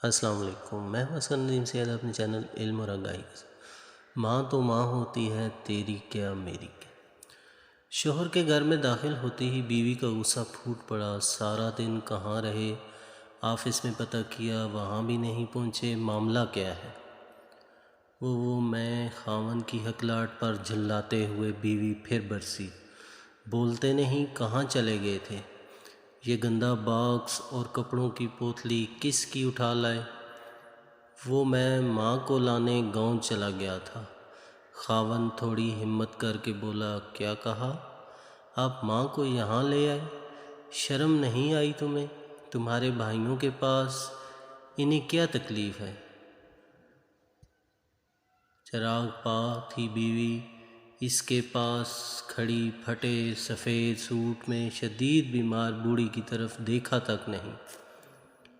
السلام علیکم، میں ہوں اسکر ندیم سید اپنے چینل علم اور آگاہی کے ساتھ۔ ماں تو ماں ہوتی ہے، تیری کیا میری کیا۔ شوہر کے گھر میں داخل ہوتے ہی بیوی کا غصہ پھوٹ پڑا۔ سارا دن کہاں رہے؟ آفس میں پتہ کیا، وہاں بھی نہیں پہنچے، معاملہ کیا ہے؟ میں خاوند کی ہکلاہٹ پر جھلاتے ہوئے بیوی پھر برسی۔ بولتے نہیں، کہاں چلے گئے تھے؟ یہ گندا باکس اور کپڑوں کی پوتلی کس کی اٹھا لائے؟ میں ماں کو لانے گاؤں چلا گیا تھا۔ خاوند تھوڑی ہمت کر کے بولا، کیا کہا؟ آپ ماں کو یہاں لے آئے؟ شرم نہیں آئی تمہیں؟ تمہارے بھائیوں کے پاس انہیں کیا تکلیف ہے؟ چراغ پا تھی بیوی اس کے پاس کھڑی، پھٹے سفید سوٹ میں شدید بیمار بوڑھی کی طرف دیکھا تک نہیں۔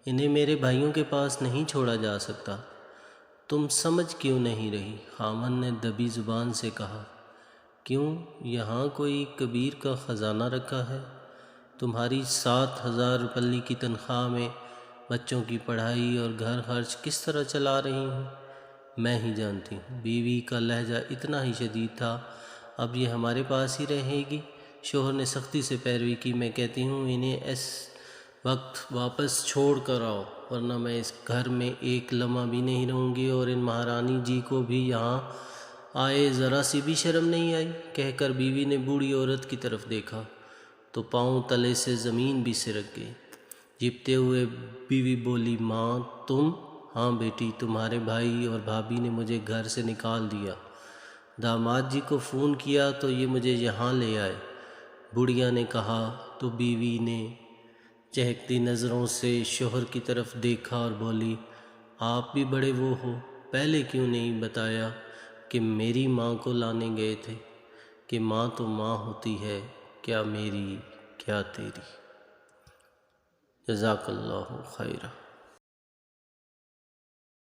انہیں میرے بھائیوں کے پاس نہیں چھوڑا جا سکتا؟ تم سمجھ کیوں نہیں رہی؟ خاوند نے دبی زبان سے کہا۔ کیوں؟ یہاں کوئی کبیر کا خزانہ رکھا ہے؟ تمہاری 7,000 روپے کی تنخواہ میں بچوں کی پڑھائی اور گھر خرچ کس طرح چلا رہی ہوں؟ میں ہی جانتی ہوں۔ بیوی کا لہجہ اتنا ہی شدید تھا۔ اب یہ ہمارے پاس ہی رہے گی؟ شوہر نے سختی سے پیروی کی۔ میں کہتی ہوں انہیں اس وقت واپس چھوڑ کر آؤ، ورنہ میں اس گھر میں ایک لمحہ بھی نہیں رہوں گی۔ اور ان مہارانی جی کو بھی یہاں آئے ذرا سی بھی شرم نہیں آئی؟ کہہ کر بیوی نے بوڑھی عورت کی طرف دیکھا تو پاؤں تلے سے زمین بھی سرک گئی۔ جھپتے ہوئے بیوی بولی، ماں تم؟ ہاں بیٹی، تمہارے بھائی اور بھابھی نے مجھے گھر سے نکال دیا۔ داماد جی کو فون کیا تو یہ مجھے یہاں لے آئے، بڑھیا نے کہا تو بیوی نے چہکتی نظروں سے شوہر کی طرف دیکھا اور بولی، آپ بھی بڑے وہ ہو، پہلے کیوں نہیں بتایا کہ میری ماں کو لانے گئے تھے؟ کہ ماں تو ماں ہوتی ہے، کیا میری کیا تیری۔ جزاک اللہ خیرہ۔